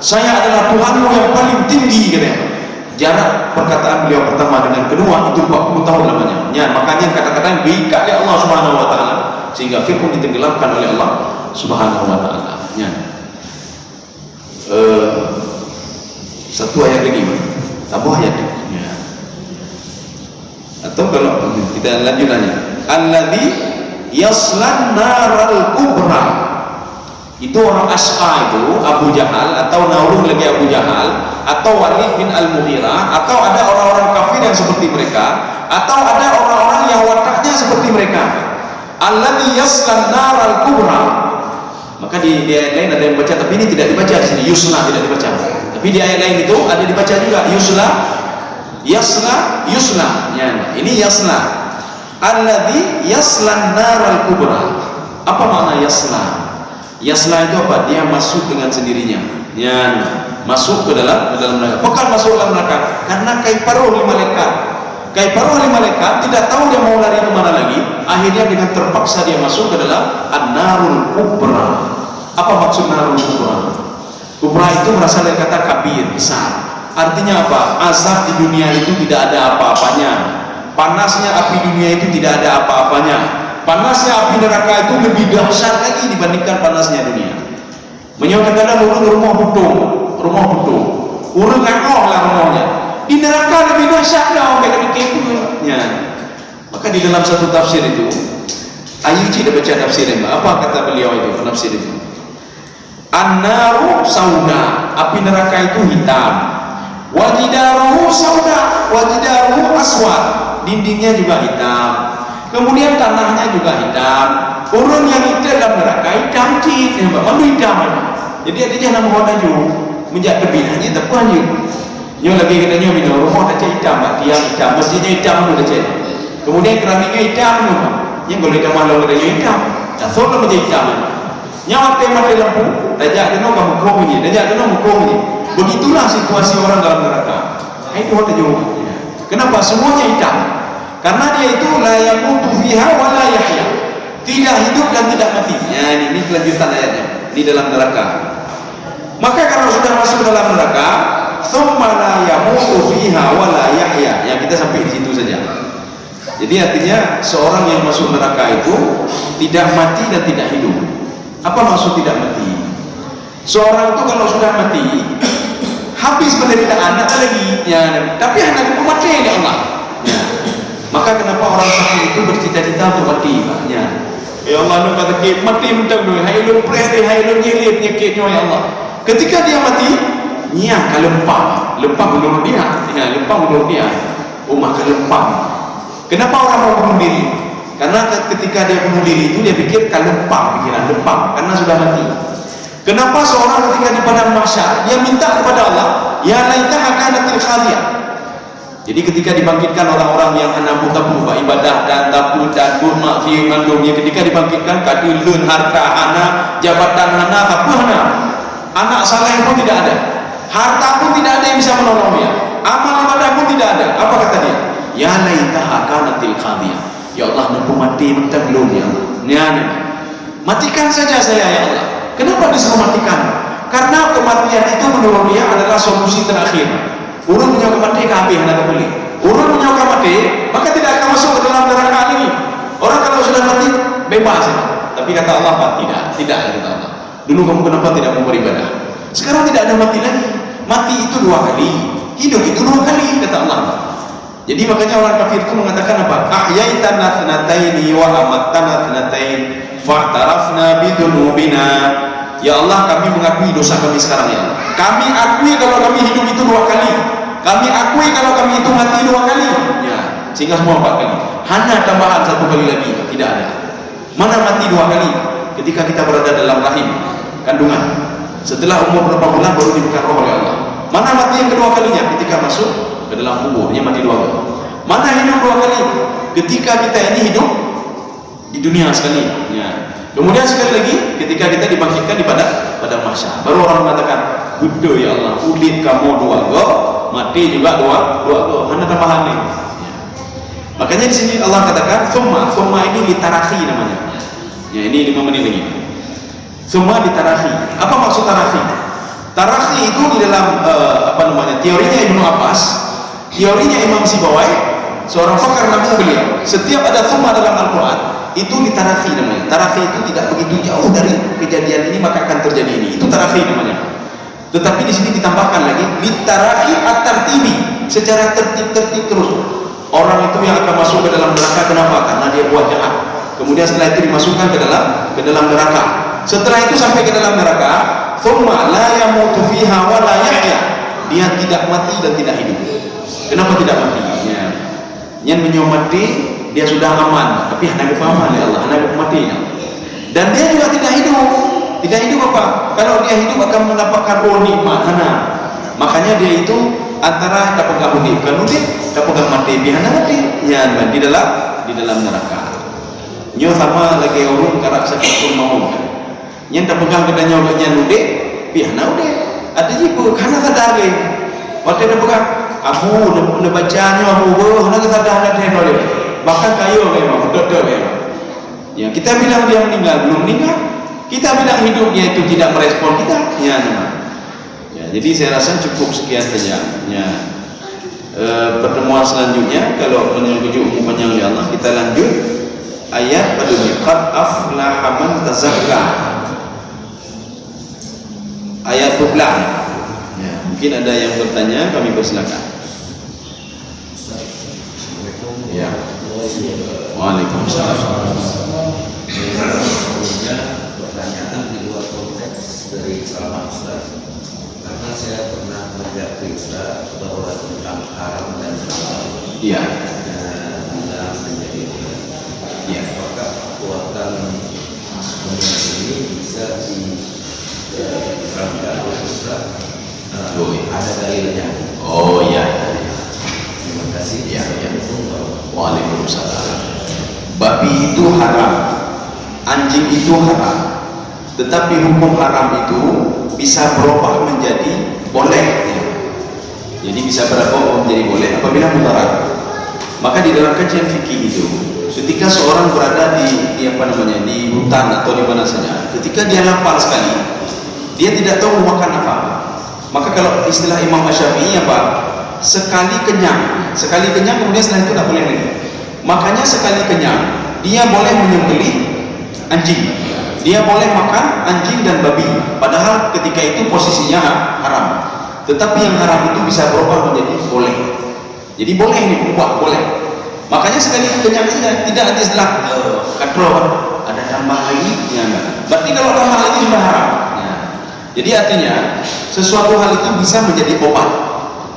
Saya adalah Tuhanmu yang paling tinggi, katanya. Jarak perkataan beliau pertama dengan kedua itu 40 tahun lamanya. Ya, makanya kata-kata yang diikat oleh Allah Subhanahu wa taala sehingga Fir'aun ditenggelamkan oleh Allah Subhanahu wa taala. Ya. Satu ayat lagi, tambah ayat. Ya. Atau kalau kita lanjut aja. Alladzi yaslan naral kubra. Itu orang Asqa itu Abu Jahal atau Nauruh lagi Abu Jahal atau Walid bin Al-Mughirah atau ada orang-orang kafir yang seperti mereka atau ada orang-orang yang wataknya seperti mereka. Alladzi yaslan naral kubra. Maka di ayat lain ada yang baca, tapi ini tidak dibaca di sini. Yusla tidak dibaca. Tapi di ayat lain itu ada dibaca juga Yasla. Ya, ini Yasla. Alladzi yaslan naral kubra. Apa makna Yasla? Yasla itu apa? Dia masuk dengan sendirinya. Ya, masuk ke dalam neraka. Bukan masuk dalam neraka, karena kaiparuh malaikat tidak tahu dia mau lari kemana lagi. Akhirnya dengan terpaksa dia masuk ke dalam an-narul kubra. Apa maksud narul kubra? Kubra itu berasal dari kata kabir, besar. Artinya apa? Azab di dunia itu tidak ada apa-apanya. Panasnya api dunia itu tidak ada apa-apanya. Panasnya api neraka itu lebih dahsyat lagi dibandingkan panasnya dunia. Menyatakan rumah butung, urung ngakoh lah rumahnya. Di neraka lebih dahsyat lah mereka dikepulnya. Maka di dalam satu tafsir itu, Ayyubi baca tafsirnya. Apa kata beliau itu penafsir itu? An-naru sauda, api neraka itu hitam. Wajidaruhu sauda, wajidaruhu aswad, dindingnya juga hitam. Kemudian tanahnya juga hitam. Urun yang itu dalam neraka hitam cik, mandu hitam. Jadi artinya nama orang ju menjak kebinanya tak puan ju. Nyo lagi katanya minum rumah tak hitam, tiang hitam, masjidnya hitam tu cik. Kemudian keramiknya hitam tu. Yang kalau hitam malu katanya hitam. Tak soal menjadi hitam. Nyawa tema lampu, tajak kena kamu komuni, tajak kena komuni. Begitulah situasi orang dalam neraka. Itu kata jawab. Kenapa semuanya hitam? Karena dia itu la yamutu fiha wa la yahya. Tidak hidup dan tidak mati. Ya, ini kelanjutan ayatnya di dalam neraka. Maka kalau sudah masuk ke dalam neraka, tsumma la yamutu fiha wa la yahya. Ya, kita sampai di situ saja. Jadi artinya seorang yang masuk neraka itu tidak mati dan tidak hidup. Apa maksud tidak mati? Seorang itu kalau sudah mati, habis penderitaan tak lagi, ya, tapi anak itu mati ya Allah. Ya. Maka kenapa orang sakit itu bercita-cita untuk mati? Ya, ya Allah, lu kata mati mentang dulu, hai lu preh, hai lu nyelit nyekitnya ya Allah. Ketika dia mati, nya kalempang menurut dia, ya, lempang menurut dia. Oh maka lempang. Kenapa orang mau bunuh diri? Karena ketika dia bunuh diri itu dia pikir kalempang, pikiran lempang, karena sudah mati. Kenapa seorang ketika di padang mahsyar dia minta kepada Allah, ya laitaha kanatil khadiyah. Jadi ketika dibangkitkan orang-orang yang hana buta-buta ibadah dan takut dan burma fi mandumnya, ketika dibangkitkan kadilun harta hana, jabatan hana, apa hana, anak saleh pun tidak ada, harta pun tidak ada yang bisa menolongnya, amal ibadah pun tidak ada. Apa kata dia? Ya laitaha kanatil khadiyah. Ya Allah, nampu mati mentah belum ya? Nian, matikan saja saya ya Allah. Kenapa disuruh matikan? Karena kematian itu menurut dia adalah solusi terakhir. Urun punya kematian habis hendak beli. Urun punya kematian, maka tidak akan masuk ke dalam neraka lagi. Orang kalau sudah mati bebas. Tapi kata Allah, Pak, tidak kata Allah. Dulu kamu kenapa tidak mau beribadah? Sekarang tidak ada mati lagi. Mati itu 2 kali, hidup itu 2 kali kata Allah. Jadi makanya orang kafir itu mengatakan apa? Ahyaitana thnataini wa amattana thnataini fa'tarafna bidunubina. Ya Allah, kami mengakui dosa kami sekarang ya Allah. Kami akui kalau kami hidup itu 2 kali. Kami akui kalau kami itu mati 2 kali. Ya, sehingga semua 4 kali. Hanya tambahan 1 kali lagi, tidak ada. Mana mati 2 kali? Ketika kita berada dalam rahim kandungan. Setelah umur berapa bulan baru dibuka roh oleh Allah. Mana mati yang kedua kalinya? Ketika masuk ke dalam kuburnya mati 2 kali. Mana hidup 2 kali? Ketika kita ini hidup di dunia sekali. Ya. Kemudian sekali lagi ketika kita dibangkitkan di padang mahsyar, baru orang mengatakan, "Buddha ya Allah, ulit kamu 2 go, mati juga 2 go." Hanya tambahan nih. Ya. Makanya di sini Allah katakan, "Summa ini litarahi namanya." Ya, ini 5 menit lagi. Summa litarahi. Apa maksud tarahi? Tarahi itu di dalam teorinya Ibnu Abbas, teorinya Imam Sibawai, seorang pakar nahu beliau. Setiap ada summa dalam Al-Quran itu ditarahi namanya. Tarahi itu tidak begitu jauh dari kejadian ini maka akan terjadi ini. Itu tarahi namanya. Tetapi di sini ditambahkan lagi litarahi at-tartibi, secara tertib terus. Orang itu yang akan masuk ke dalam neraka kenapa? Karena dia buat jahat. Kemudian setelah itu dimasukkan ke dalam neraka. Setelah itu sampai ke dalam neraka, thumma la yamutu fiha wa la yahya. Dia tidak mati dan tidak hidup. Kenapa tidak mati? Ya. Yang menyomati dia sudah aman, tapi hendak aman ya Allah, hendak matinya. Dan dia juga tidak hidup. Tidak hidup apa? Kalau dia hidup akan mendapatkan nikmat. Makanya dia itu antara tak pegang hidup, kan udah tak pegang mati, biar mati. Ya, di dalam neraka. Nyo sama lagi urun karak sakit mau. Yang tak pegang katanya olehnya nude, biar udah. Ada jibu karena sadar lagi. Waktu dia pegang, aku udah bacanya aku, nak sadar ada dia. Bahkan kayu memang betul memang. Ya kita bilang dia meninggal, belum meninggal. Kita bilang hidup dia itu tidak merespon kita. Ya, ya jadi saya rasa cukup sekian saja. Ya. Pertemuan selanjutnya kalau menuju umumnya oleh Allah kita lanjut ayat pada qad aflaha man tazakka. Ayat 12. Ya, mungkin ada yang bertanya, kami persilakan. Ya. Waalaikumsalam. Pertanyaan di luar konteks dari saya pernah mendiagnosa bahwa tentang haram dan halal Iya. dalam menjadi obat. Iya. Apakah kekuatan ini bisa diterangkan oleh Ustaz? Ada dalilnya. Oh iya. Terima kasih. Iya, iya. Waalaikumsalam. Babi itu haram, anjing itu haram. Tetapi hukum haram itu bisa berubah menjadi boleh. Jadi bisa berubah menjadi boleh apabila mudarat. Maka di dalam kajian fikih itu, ketika seorang berada di hutan atau di mana saja, ketika dia lapar sekali, dia tidak tahu mau makan apa. Maka kalau istilah Imam Syafi'i apa? Sekali kenyang kemudian setelah itu tidak boleh lagi. Makanya sekali kenyang dia boleh menyembelih anjing, dia boleh makan anjing dan babi, padahal ketika itu posisinya haram. Tetapi yang haram itu bisa berubah menjadi boleh. Jadi boleh diubah, boleh. Makanya sekali kenyang saja, tidak ada istilah katro ada tambah lagi, ya enggak. Berarti kalau tambah lagi sudah haram. Ya. Jadi artinya sesuatu hal itu bisa menjadi obat.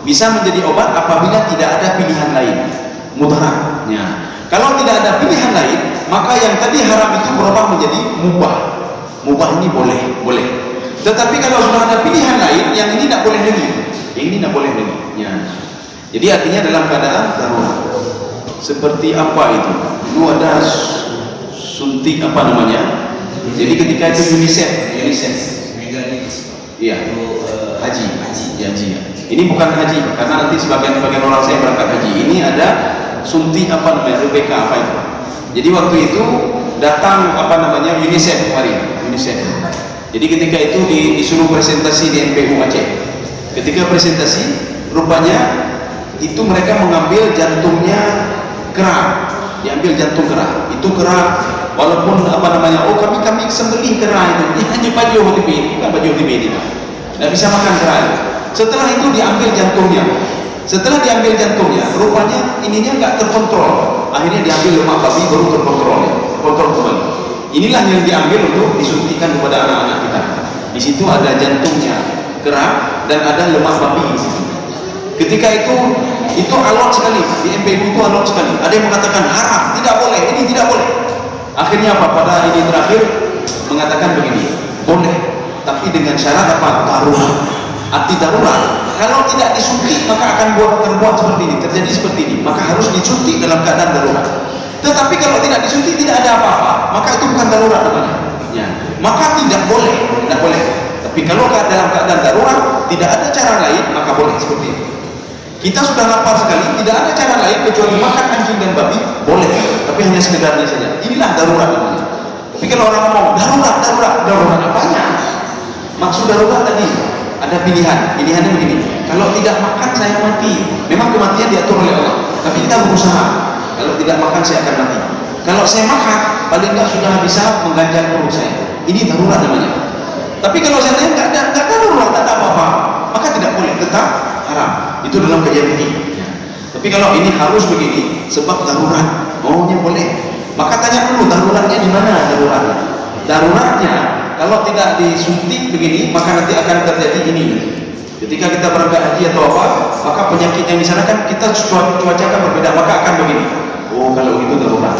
Bisa menjadi obat apabila tidak ada pilihan lain. Mudarat. Ya. Kalau tidak ada pilihan lain, maka yang tadi haram itu berubah menjadi mubah. Mubah ini boleh. Tetapi kalau sudah ada pilihan lain, yang ini tidak boleh lagi. Yang ini tidak boleh lagi. Ya. Jadi artinya dalam keadaan darurat. Seperti apa itu? Dulu ada suntik apa namanya? Jadi ketika itu UNICEF. Iya. Haji. Ya. Ini bukan haji, karena nanti sebagian orang saya berangkat haji. Ini ada suntik apa namanya? RBK apa itu? Jadi waktu itu datang UNICEF kemarin. UNICEF. Jadi ketika itu disuruh presentasi di MPU Aceh. Ketika presentasi, rupanya itu mereka mengambil jantungnya kera, diambil jantung kera. Itu kera walaupun kami sembelih kera itu, hanya baju OTB, bukan baju OTB ini. Tidak bisa makan kera itu. Setelah itu diambil jantungnya. Setelah diambil jantungnya, rupanya ininya nggak terkontrol. Akhirnya diambil lemak babi baru terkontrol kembali. Inilah yang diambil untuk disuntikan kepada anak-anak kita. Di situ ada jantungnya kera dan ada lemak babi di situ. Ketika itu alot sekali, di MPU itu alot sekali. Ada yang mengatakan haram, tidak boleh, ini tidak boleh. Akhirnya apa? Pada ini terakhir mengatakan begini, boleh, tapi dengan syarat apa? Darurat. Arti darurat, kalau tidak disuntik maka akan terbuat seperti ini, terjadi seperti ini. Maka harus disuntik dalam keadaan darurat. Tetapi kalau tidak disuntik tidak ada apa-apa, maka itu bukan darurat namanya. Ya. Maka tidak boleh. Tapi kalau dalam keadaan darurat tidak ada cara lain, maka boleh seperti itu. Kita sudah lapar sekali, tidak ada cara lain kecuali makan anjing dan babi, boleh, tapi hanya sekedarnya saja. Inilah darurat namanya. Tapi kalau orang ngomong darurat apanya? Maksud darurat tadi ada pilihannya begini. Kalau tidak makan saya mati. Memang kematian diatur oleh Allah, tapi kita berusaha. Kalau tidak makan saya akan mati. Kalau saya makan, paling tidak sudah bisa mengganjal perut saya. Ini darurat namanya. Tapi kalau saya nggak ada darurat, tak ada apa-apa, maka tidak boleh, tetap haram. Itu dalam kajian fikih. Ya. Tapi kalau ini harus begini sebab darurat, maunya boleh. Maka tanya dulu daruratnya di mana daruratnya? Daruratnya kalau tidak disuntik begini maka nanti akan terjadi ini. Ketika kita berangkat haji atau apa, maka penyakit yang di sana kan kita cuaca kan berbeda, maka akan begini. Oh kalau itu darurat.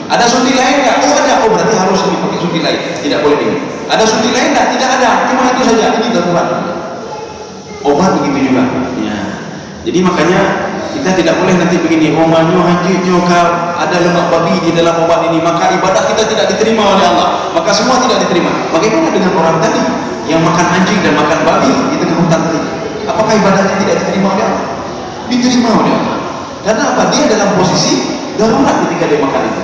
Ada suntik lain nggak? Oh ada. Oh berarti harus dipakai suntik lain. Tidak boleh ini. Ada suntik lain nggak? Tidak ada. Cuma itu saja. Ini darurat. Obat begitu juga. Ya. Jadi makanya kita tidak boleh nanti begini. Omanyo hajinya ada lemak babi di dalam obat ini, maka ibadah kita tidak diterima oleh Allah. Maka semua tidak diterima. Bagaimana dengan orang tadi yang makan anjing dan makan babi di tengah hutan tadi? Apakah ibadahnya tidak diterima oleh Allah? Diterima oleh Allah. Karena apa? Dia dalam posisi darurat ketika dia makan itu.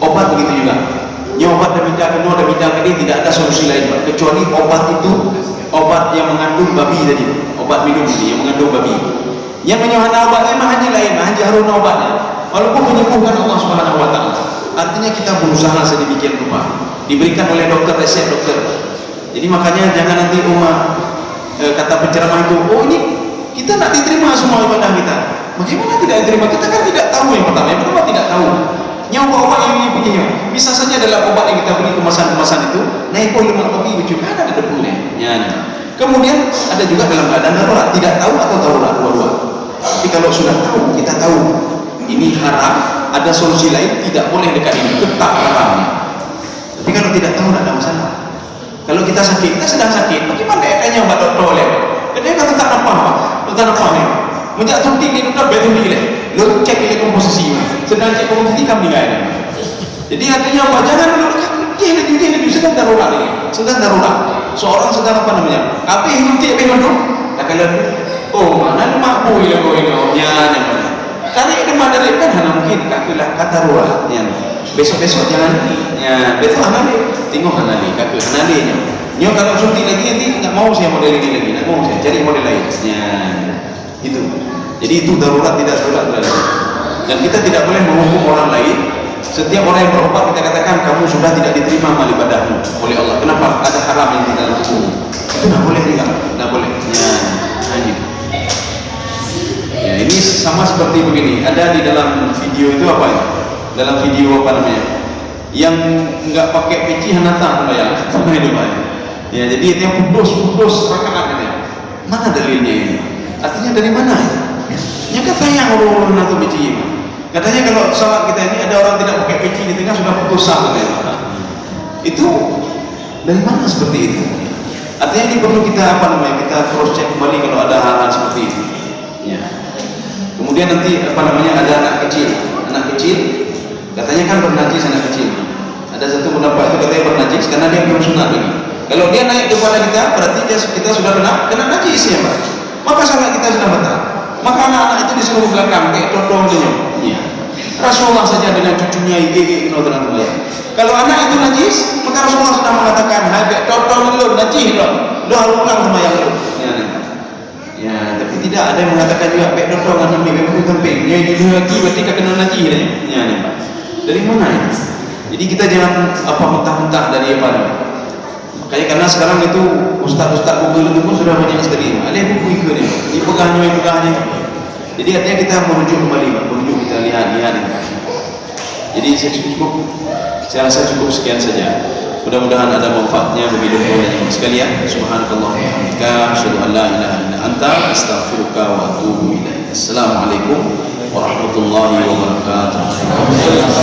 Obat begitu juga. Nyobat dan minta ini tidak ada solusi lain kecuali obat itu, obat yang mengandung babi tadi, obat minum ini yang mengandung babi. Yang menyuhana obatnya mah haji lain, haji harun obatnya. Walaupun menyembuhkan Allah Subhanahu wa taala. Artinya kita berusaha sedemikian rupa. Diberikan oleh dokter, resep dokter. Jadi makanya jangan nanti kata penceramah itu, oh ini kita nak diterima semua ibadah kita. Bagaimana tidak diterima? Kita kan tidak tahu yang pertama. Yang pertama tidak tahu. Obat yang ini begini. Bisa saja dalam obat yang kita beli kemasan-kemasan itu naik lemak babi juga ada depunya. Ya, nah. Kemudian ada juga dalam keadaan darurat, tidak tahu atau darurat, dua-dua. Tapi kalau sudah tahu, kita tahu ini haram, ada solusi lain, tidak boleh dekat ini, tetap haramnya. Tapi kalau tidak tahu, tidak ada masalah. Kalau kita sakit, kita sedang sakit, bagaimana kayaknya obat dokter boleh? Kadang kita tak nampak, tak nampak ni. Menjak suntik ni dokter betul ni le. Lu cek ile komposisi. Sedang cek komposisi kami enggak ada. Jadi artinya apa? Jangan dulu dia sedang darurat ni. Sedang darurat. Seorang sedang apa namanya? Apa yang suntik apa yang tak kalau oh mana mampu ile kau ini. Ya, karena ini mana kan hanya mungkin kata darurat. Ya. Besok-besok jangan ya, besok hanali tengok hanali kakak hanalinya nyo kalau suntik lagi nanti tak mau saya model ini lagi, tak mau saya cari model lain ya, itu jadi itu darurat tidak darurat berarti. Dan kita tidak boleh menghukum orang lain. Setiap orang yang berobat kita katakan kamu sudah tidak diterima amal ibadahmu oleh Allah. Kenapa? Ada haram yang tidak hukum, itu tidak boleh juga, tidak boleh ya, gitu. Ya ini sama seperti begini, ada di dalam video itu apa ya? Dalam video apa namanya yang enggak pakai peci hanatan ya sama itu Pak ya, jadi itu yang putus rakaatnya. Mana dalilnya ini? Artinya dari mana ya kan sayang orang atau peci katanya kalau salat kita ini ada orang tidak pakai peci di tengah sudah putus sah katanya. Itu dari mana seperti itu? Artinya ini perlu kita apa namanya kita cross check kembali kalau ada hal-hal seperti itu ya. Kemudian nanti apa namanya ada anak kecil katanya kan bernajis anak kecil. Ada satu pendapat itu katanya bernajis karena dia belum sunat lagi. Kalau dia naik kepada kita berarti kita sudah kena najis ya Pak. Maka salat kita sudah batal. Maka anak-anak itu disuruh belakang kayak todong dia. Iya. Rasulullah saja dengan cucunya terang-terang. Kalau anak itu najis, maka Rasulullah sudah mengatakan haga todong lu najis lu harus pulang sama yang lu. Ya, tapi tidak ada yang mengatakan juga pek todong anak mimpi kemping. Ya jadi lagi berarti kena najis dia. Ya nih Pak. Dari mana ya? Jadi kita jangan apa mentah-mentah dari apa nih. Makanya karena sekarang itu ustaz-ustaz Google itu pun sudah banyak sekali. Ada buku ikut ni. Dipegahnya. Jadi artinya kita merujuk kembali, merujuk kita lihat. Jadi saya rasa cukup sekian saja. Mudah-mudahan ada manfaatnya bagi dua-duanya sekalian. Subhanakallah wa bihamdika asyhadu an la ilaha illa anta astaghfiruka wa atubu ilaik. Assalamualaikum warahmatullahi wabarakatuh.